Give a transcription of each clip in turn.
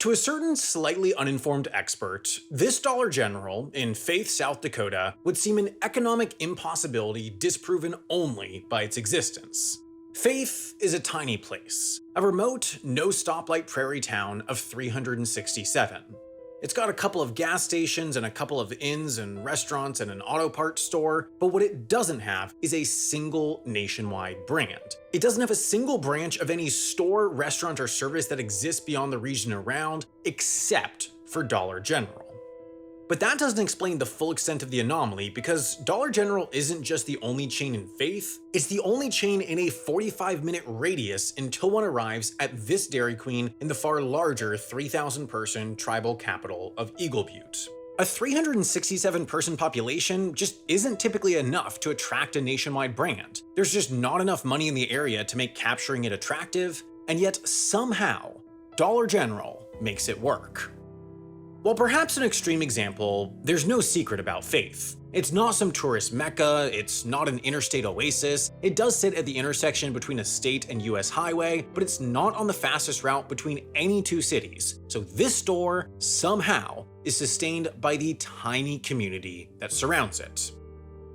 To a certain slightly uninformed expert, this Dollar General in Faith, South Dakota would seem an economic impossibility disproven only by its existence. Faith is a tiny place, a remote, no stoplight prairie town of 367. It's got a couple of gas stations and a couple of inns and restaurants and an auto parts store, but what it doesn't have is a single nationwide brand. It doesn't have a single branch of any store, restaurant, or service that exists beyond the region around, except for Dollar General. But that doesn't explain the full extent of the anomaly, because Dollar General isn't just the only chain in Faith, it's the only chain in a 45-minute radius until one arrives at this Dairy Queen in the far larger 3,000-person tribal capital of Eagle Butte. A 367-person population just isn't typically enough to attract a nationwide brand. There's just not enough money in the area to make capturing it attractive, and yet somehow, Dollar General makes it work. While perhaps an extreme example, there's no secret about Faith. It's not some tourist mecca, it's not an interstate oasis, it does sit at the intersection between a state and US highway, but it's not on the fastest route between any two cities, so this store, somehow, is sustained by the tiny community that surrounds it.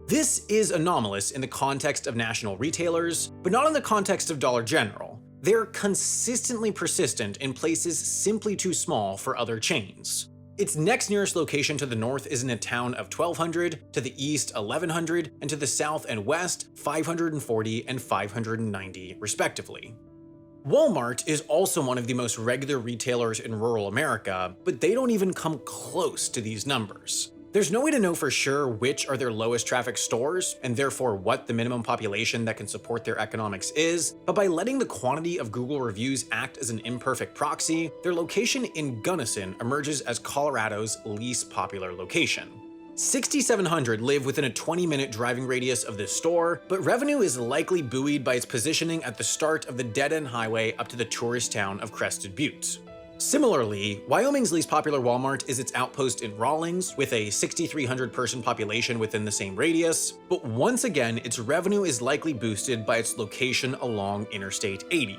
This is anomalous in the context of national retailers, but not in the context of Dollar General. They're consistently persistent in places simply too small for other chains. Its next nearest location to the north is in a town of 1,200, to the east 1,100, and to the south and west 540 and 590 respectively. Walmart is also one of the most regular retailers in rural America, but they don't even come close to these numbers. There's no way to know for sure which are their lowest traffic stores, and therefore what the minimum population that can support their economics is, but by letting the quantity of Google reviews act as an imperfect proxy, their location in Gunnison emerges as Colorado's least popular location. 6,700 live within a 20-minute driving radius of this store, but revenue is likely buoyed by its positioning at the start of the dead-end highway up to the tourist town of Crested Butte. Similarly, Wyoming's least popular Walmart is its outpost in Rawlings, with a 6,300-person population within the same radius, but once again, its revenue is likely boosted by its location along Interstate 80.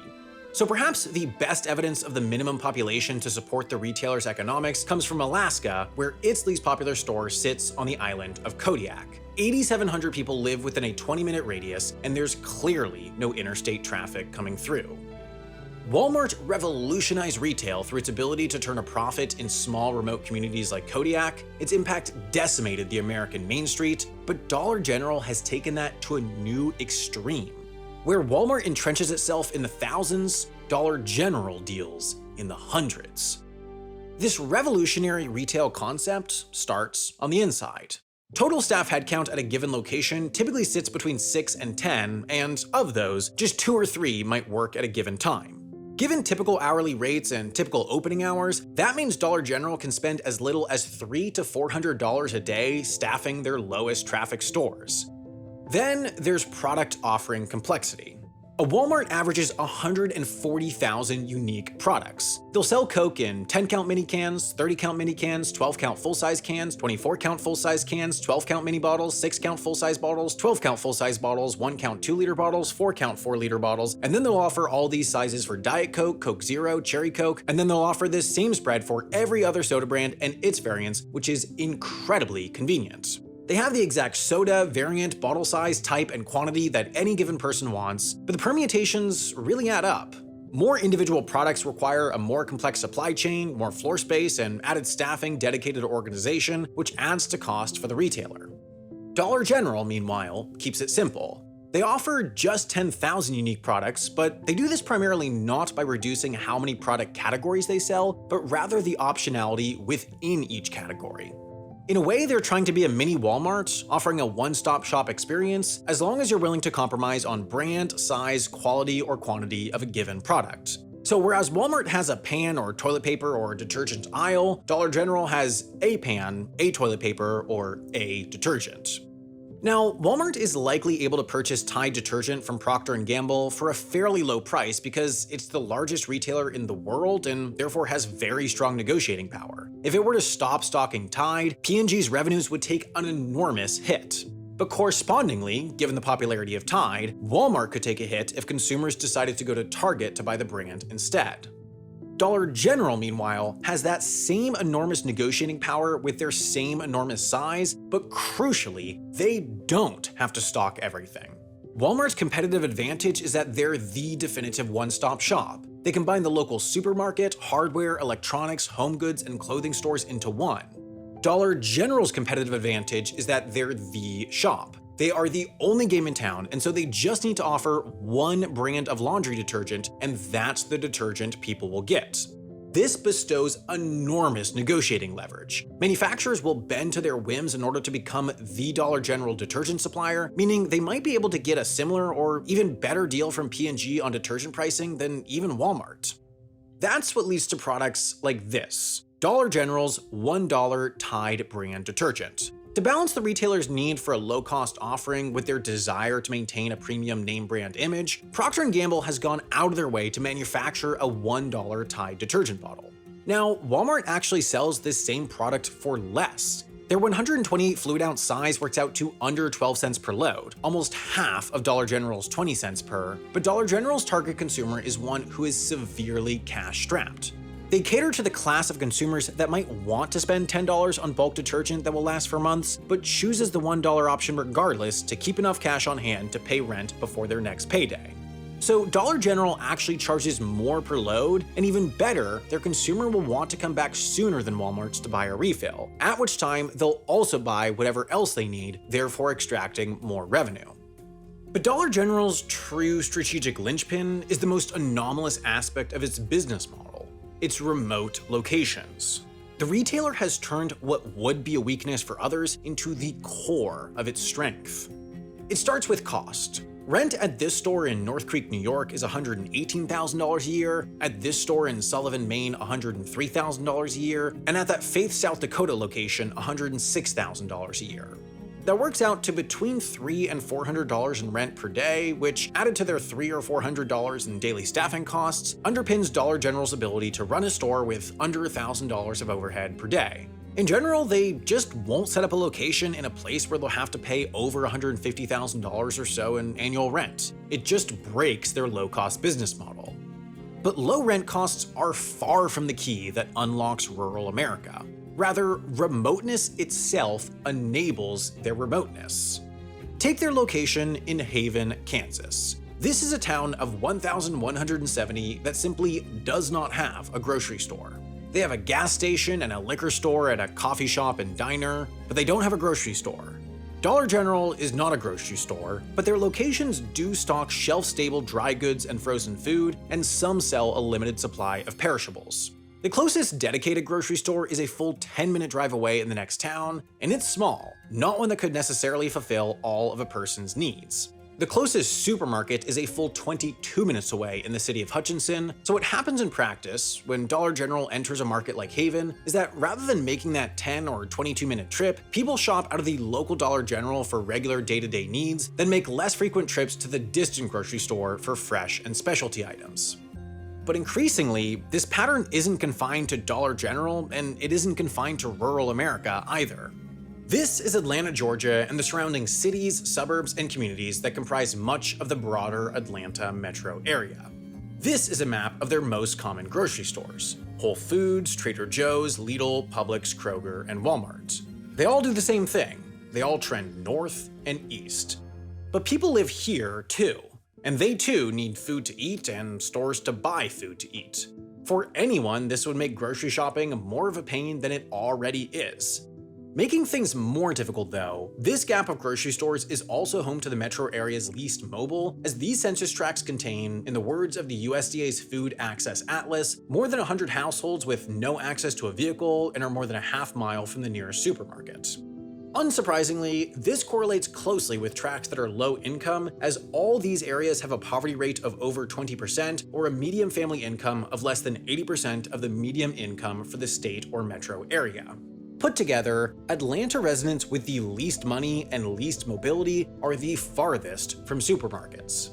So perhaps the best evidence of the minimum population to support the retailer's economics comes from Alaska, where its least popular store sits on the island of Kodiak. 8,700 people live within a 20-minute radius, and there's clearly no interstate traffic coming through. Walmart revolutionized retail through its ability to turn a profit in small remote communities like Kodiak. Its impact decimated the American Main Street, but Dollar General has taken that to a new extreme. Where Walmart entrenches itself in the thousands, Dollar General deals in the hundreds. This revolutionary retail concept starts on the inside. Total staff headcount at a given location typically sits between 6 and 10, and of those, just 2 or 3 might work at a given time. Given typical hourly rates and typical opening hours, that means Dollar General can spend as little as $300 to $400 a day staffing their lowest traffic stores. Then there's product offering complexity. A Walmart averages 140,000 unique products. They'll sell Coke in 10-count mini cans, 30-count mini cans, 12-count full-size cans, 24-count full-size cans, 12-count mini bottles, 6-count full-size bottles, 12-count full-size bottles, 1-count 2-liter bottles, 4-count 4-liter bottles, and then they'll offer all these sizes for Diet Coke, Coke Zero, Cherry Coke, and then they'll offer this same spread for every other soda brand and its variants, which is incredibly convenient. They have the exact soda, variant, bottle size, type, and quantity that any given person wants, but the permutations really add up. More individual products require a more complex supply chain, more floor space, and added staffing dedicated to organization, which adds to cost for the retailer. Dollar General, meanwhile, keeps it simple. They offer just 10,000 unique products, but they do this primarily not by reducing how many product categories they sell, but rather the optionality within each category. In a way, they're trying to be a mini Walmart, offering a one-stop shop experience as long as you're willing to compromise on brand, size, quality, or quantity of a given product. So whereas Walmart has a pan or toilet paper or detergent aisle, Dollar General has a pan, a toilet paper, or a detergent. Now, Walmart is likely able to purchase Tide detergent from Procter & Gamble for a fairly low price because it's the largest retailer in the world and therefore has very strong negotiating power. If it were to stop stocking Tide, P&G's revenues would take an enormous hit. But correspondingly, given the popularity of Tide, Walmart could take a hit if consumers decided to go to Target to buy the brand instead. Dollar General, meanwhile, has that same enormous negotiating power with their same enormous size, but crucially, they don't have to stock everything. Walmart's competitive advantage is that they're the definitive one-stop shop. They combine the local supermarket, hardware, electronics, home goods, and clothing stores into one. Dollar General's competitive advantage is that they're the shop. They are the only game in town, and so they just need to offer one brand of laundry detergent, and that's the detergent people will get. This bestows enormous negotiating leverage. Manufacturers will bend to their whims in order to become the Dollar General detergent supplier, meaning they might be able to get a similar or even better deal from P&G on detergent pricing than even Walmart. That's what leads to products like this: Dollar General's $1 Tide brand detergent. To balance the retailer's need for a low-cost offering with their desire to maintain a premium name brand image, Procter & Gamble has gone out of their way to manufacture a $1 Tide detergent bottle. Now, Walmart actually sells this same product for less. Their 128 fluid ounce size works out to under 12 cents per load, almost half of Dollar General's 20 cents per, but Dollar General's target consumer is one who is severely cash-strapped. They cater to the class of consumers that might want to spend $10 on bulk detergent that will last for months, but chooses the $1 option regardless to keep enough cash on hand to pay rent before their next payday. So Dollar General actually charges more per load, and even better, their consumer will want to come back sooner than Walmart's to buy a refill, at which time they'll also buy whatever else they need, therefore extracting more revenue. But Dollar General's true strategic linchpin is the most anomalous aspect of its business model: its remote locations. The retailer has turned what would be a weakness for others into the core of its strength. It starts with cost. Rent at this store in North Creek, New York is $118,000 a year, at this store in Sullivan, Maine, $103,000 a year, and at that Faith, South Dakota location, $106,000 a year. That works out to between $300 and $400 in rent per day, which, added to their $300 or $400 in daily staffing costs, underpins Dollar General's ability to run a store with under $1,000 of overhead per day. In general, they just won't set up a location in a place where they'll have to pay over $150,000 or so in annual rent. It just breaks their low-cost business model. But low rent costs are far from the key that unlocks rural America. Rather, remoteness itself enables their remoteness. Take their location in Haven, Kansas. This is a town of 1,170 that simply does not have a grocery store. They have a gas station and a liquor store and a coffee shop and diner, but they don't have a grocery store. Dollar General is not a grocery store, but their locations do stock shelf-stable dry goods and frozen food, and some sell a limited supply of perishables. The closest dedicated grocery store is a full 10-minute drive away in the next town, and it's small, not one that could necessarily fulfill all of a person's needs. The closest supermarket is a full 22 minutes away in the city of Hutchinson, so what happens in practice when Dollar General enters a market like Haven is that rather than making that 10 or 22-minute trip, people shop out of the local Dollar General for regular day-to-day needs, then make less frequent trips to the distant grocery store for fresh and specialty items. But increasingly, this pattern isn't confined to Dollar General, and it isn't confined to rural America either. This is Atlanta, Georgia, and the surrounding cities, suburbs, and communities that comprise much of the broader Atlanta metro area. This is a map of their most common grocery stores: Whole Foods, Trader Joe's, Lidl, Publix, Kroger, and Walmart. They all do the same thing. They all trend north and east. But people live here too. And they too need food to eat and stores to buy food to eat. For anyone, this would make grocery shopping more of a pain than it already is. Making things more difficult though, this gap of grocery stores is also home to the metro area's least mobile, as these census tracts contain, in the words of the USDA's Food Access Atlas, more than 100 households with no access to a vehicle and are more than a half mile from the nearest supermarket. Unsurprisingly, this correlates closely with tracts that are low income, as all these areas have a poverty rate of over 20% or a median family income of less than 80% of the median income for the state or metro area. Put together, Atlanta residents with the least money and least mobility are the farthest from supermarkets.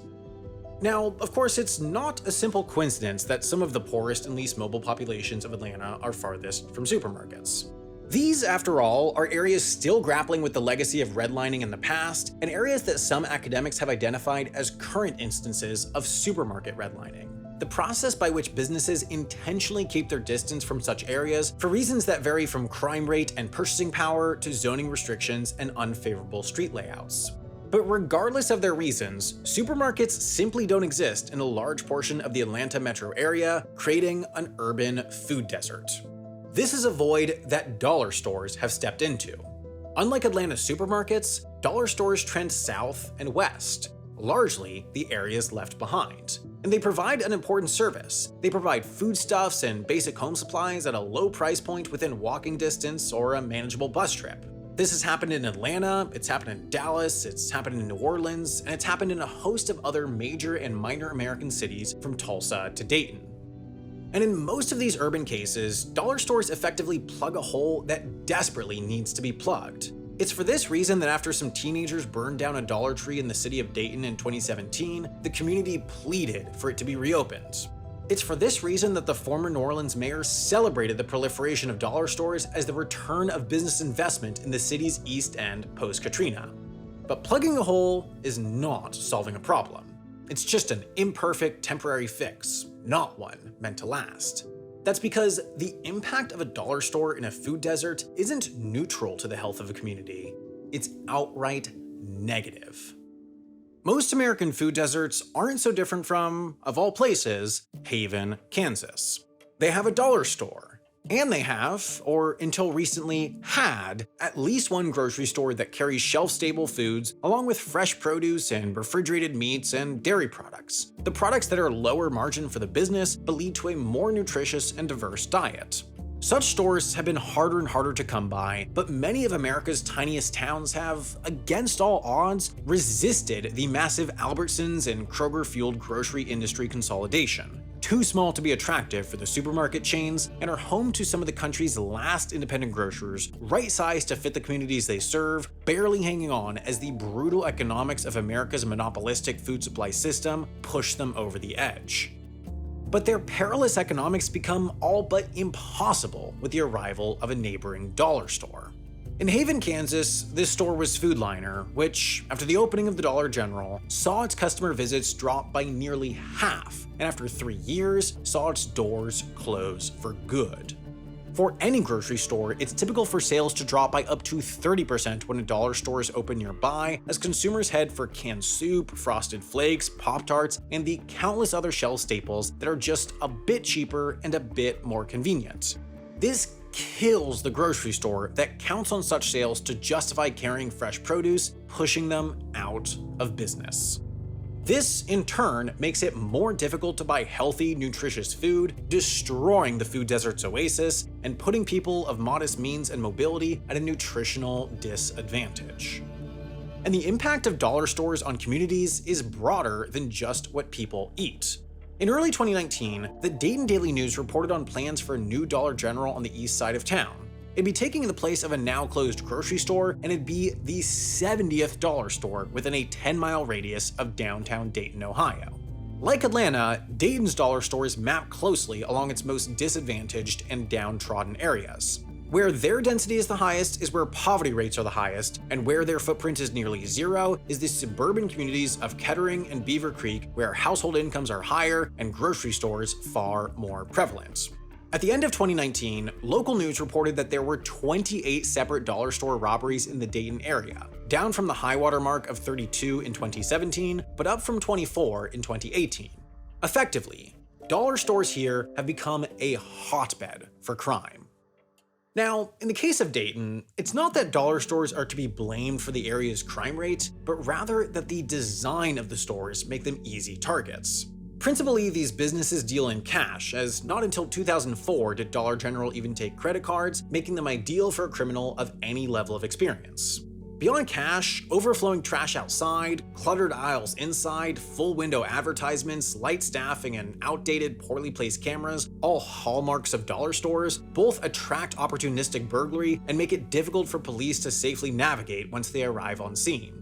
Now, of course, it's not a simple coincidence that some of the poorest and least mobile populations of Atlanta are farthest from supermarkets. These, after all, are areas still grappling with the legacy of redlining in the past, and areas that some academics have identified as current instances of supermarket redlining. the process by which businesses intentionally keep their distance from such areas for reasons that vary from crime rate and purchasing power to zoning restrictions and unfavorable street layouts. But regardless of their reasons, supermarkets simply don't exist in a large portion of the Atlanta metro area, creating an urban food desert. This is a void that dollar stores have stepped into. Unlike Atlanta supermarkets, dollar stores trend south and west, largely the areas left behind. And they provide an important service. They provide foodstuffs and basic home supplies at a low price point within walking distance or a manageable bus trip. This has happened in Atlanta, it's happened in Dallas, it's happened in New Orleans, and it's happened in a host of other major and minor American cities from Tulsa to Dayton. And in most of these urban cases, dollar stores effectively plug a hole that desperately needs to be plugged. It's for this reason that after some teenagers burned down a Dollar Tree in the city of Dayton in 2017, the community pleaded for it to be reopened. It's for this reason that the former New Orleans mayor celebrated the proliferation of dollar stores as the return of business investment in the city's East End post-Katrina. But plugging a hole is not solving a problem. It's just an imperfect temporary fix, not one meant to last. That's because the impact of a dollar store in a food desert isn't neutral to the health of a community, it's outright negative. Most American food deserts aren't so different from, of all places, Haven, Kansas. They have a dollar store, and they have, or until recently had, at least one grocery store that carries shelf-stable foods along with fresh produce and refrigerated meats and dairy products. The products that are lower margin for the business but lead to a more nutritious and diverse diet. Such stores have been harder and harder to come by, but many of America's tiniest towns have, against all odds, resisted the massive Albertsons and Kroger-fueled grocery industry consolidation. Too small to be attractive for the supermarket chains, and are home to some of the country's last independent grocers, right-sized to fit the communities they serve, barely hanging on as the brutal economics of America's monopolistic food supply system push them over the edge. But their perilous economics become all but impossible with the arrival of a neighboring dollar store. In Haven, Kansas, this store was Food Liner, which, after the opening of the Dollar General, saw its customer visits drop by nearly half, and after 3 years, saw its doors close for good. For any grocery store, it's typical for sales to drop by up to 30% when a dollar store is open nearby, as consumers head for canned soup, Frosted Flakes, Pop-Tarts, and the countless other shelf staples that are just a bit cheaper and a bit more convenient. This kills the grocery store that counts on such sales to justify carrying fresh produce, pushing them out of business. This, in turn, makes it more difficult to buy healthy, nutritious food, destroying the food desert's oasis, and putting people of modest means and mobility at a nutritional disadvantage. And the impact of dollar stores on communities is broader than just what people eat. In early 2019, the Dayton Daily News reported on plans for a new Dollar General on the east side of town. It'd be taking the place of a now closed grocery store, and it'd be the 70th dollar store within a 10-mile radius of downtown Dayton, Ohio. Like Atlanta, Dayton's dollar stores map closely along its most disadvantaged and downtrodden areas. Where their density is the highest is where poverty rates are the highest, and where their footprint is nearly zero is the suburban communities of Kettering and Beaver Creek, where household incomes are higher and grocery stores far more prevalent. At the end of 2019, local news reported that there were 28 separate dollar store robberies in the Dayton area, down from the high-water mark of 32 in 2017, but up from 24 in 2018. Effectively, dollar stores here have become a hotbed for crime. Now, in the case of Dayton, it's not that dollar stores are to be blamed for the area's crime rate, but rather that the design of the stores make them easy targets. Principally, these businesses deal in cash, as not until 2004 did Dollar General even take credit cards, making them ideal for a criminal of any level of experience. Beyond cash, overflowing trash outside, cluttered aisles inside, full window advertisements, light staffing, and outdated, poorly placed cameras, all hallmarks of dollar stores, both attract opportunistic burglary and make it difficult for police to safely navigate once they arrive on scene.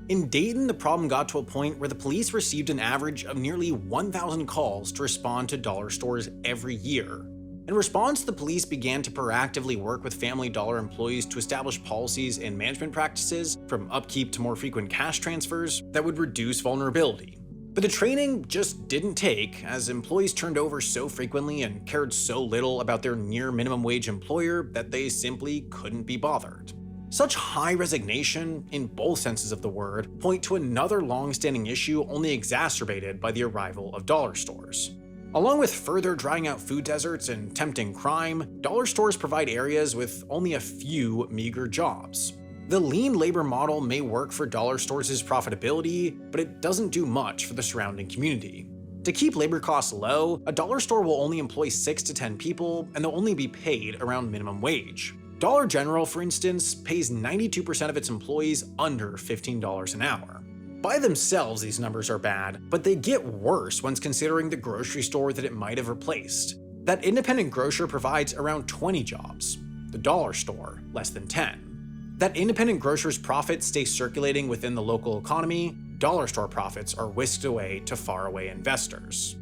In Dayton, the problem got to a point where the police received an average of nearly 1,000 calls to respond to dollar stores every year. In response, the police began to proactively work with Family Dollar employees to establish policies and management practices, from upkeep to more frequent cash transfers, that would reduce vulnerability. But the training just didn't take, as employees turned over so frequently and cared so little about their near minimum wage employer that they simply couldn't be bothered. Such high resignation, in both senses of the word, point to another long-standing issue only exacerbated by the arrival of dollar stores. Along with further drying out food deserts and tempting crime, dollar stores provide areas with only a few meager jobs. The lean labor model may work for dollar stores' profitability, but it doesn't do much for the surrounding community. To keep labor costs low, a dollar store will only employ 6 to 10 people, and they'll only be paid around minimum wage. Dollar General, for instance, pays 92% of its employees under $15 an hour. By themselves, these numbers are bad, but they get worse once considering the grocery store that it might have replaced. That independent grocer provides around 20 jobs. The dollar store, less than 10. That independent grocer's profits stay circulating within the local economy, dollar store profits are whisked away to faraway investors.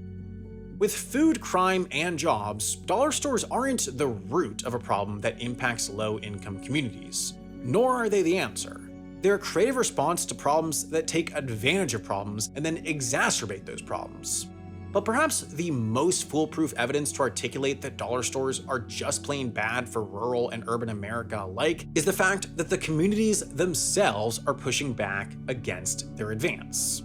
With food, crime, and jobs, dollar stores aren't the root of a problem that impacts low-income communities, nor are they the answer. They're a creative response to problems that take advantage of problems and then exacerbate those problems. But perhaps the most foolproof evidence to articulate that dollar stores are just plain bad for rural and urban America alike is the fact that the communities themselves are pushing back against their advance.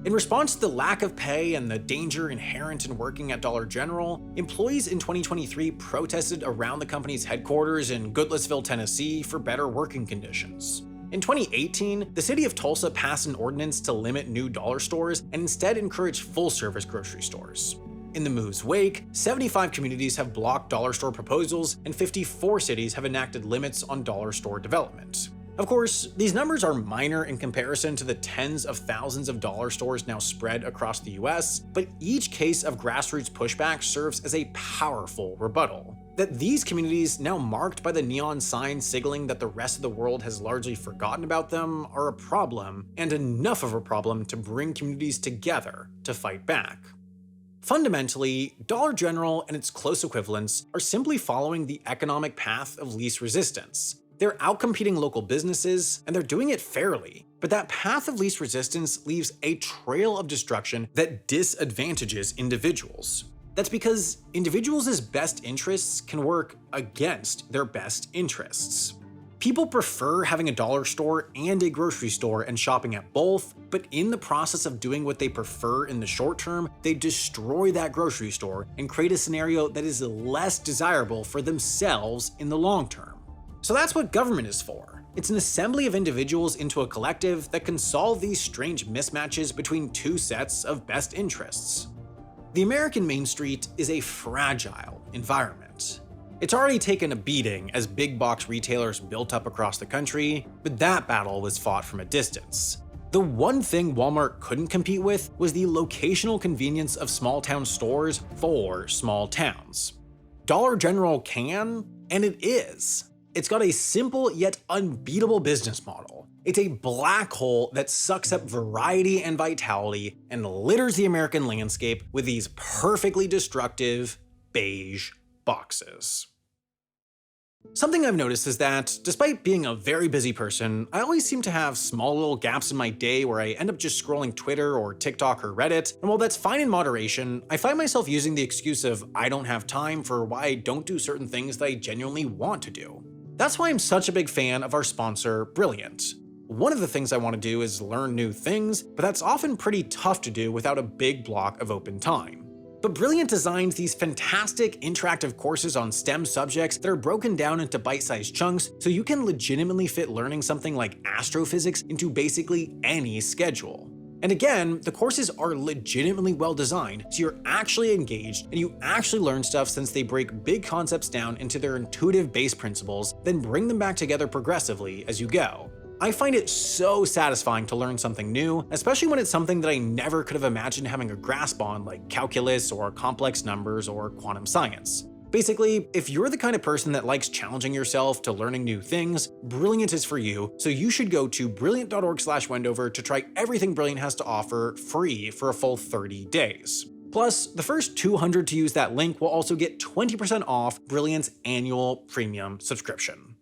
In response to the lack of pay and the danger inherent in working at Dollar General, employees in 2023 protested around the company's headquarters in Goodlettsville, Tennessee for better working conditions. In 2018, the city of Tulsa passed an ordinance to limit new dollar stores and instead encourage full-service grocery stores. In the move's wake, 75 communities have blocked dollar store proposals, and 54 cities have enacted limits on dollar store development. Of course, these numbers are minor in comparison to the tens of thousands of dollar stores now spread across the US, but each case of grassroots pushback serves as a powerful rebuttal. That these communities, now marked by the neon signs signaling that the rest of the world has largely forgotten about them, are a problem, and enough of a problem to bring communities together to fight back. Fundamentally, Dollar General and its close equivalents are simply following the economic path of least resistance. They're outcompeting local businesses, and they're doing it fairly. But that path of least resistance leaves a trail of destruction that disadvantages individuals. That's because individuals' best interests can work against their best interests. People prefer having a dollar store and a grocery store and shopping at both, but in the process of doing what they prefer in the short term, they destroy that grocery store and create a scenario that is less desirable for themselves in the long term. So that's what government is for. It's an assembly of individuals into a collective that can solve these strange mismatches between two sets of best interests. The American Main Street is a fragile environment. It's already taken a beating as big box retailers built up across the country, but that battle was fought from a distance. The one thing Walmart couldn't compete with was the locational convenience of small town stores for small towns. Dollar General can, and it is. It's got a simple yet unbeatable business model. It's a black hole that sucks up variety and vitality and litters the American landscape with these perfectly destructive beige boxes. Something I've noticed is that, despite being a very busy person, I always seem to have small little gaps in my day where I end up just scrolling Twitter or TikTok or Reddit, and while that's fine in moderation, I find myself using the excuse of I don't have time for why I don't do certain things that I genuinely want to do. That's why I'm such a big fan of our sponsor, Brilliant. One of the things I want to do is learn new things, but that's often pretty tough to do without a big block of open time. But Brilliant designs these fantastic interactive courses on STEM subjects that are broken down into bite-sized chunks so you can legitimately fit learning something like astrophysics into basically any schedule. And again, the courses are legitimately well designed, so you're actually engaged and you actually learn stuff since they break big concepts down into their intuitive base principles, then bring them back together progressively as you go. I find it so satisfying to learn something new, especially when it's something that I never could have imagined having a grasp on, like calculus or complex numbers or quantum science. Basically, if you're the kind of person that likes challenging yourself to learning new things, Brilliant is for you, so you should go to brilliant.org/Wendover to try everything Brilliant has to offer free for a full 30 days. Plus, the first 200 to use that link will also get 20% off Brilliant's annual premium subscription.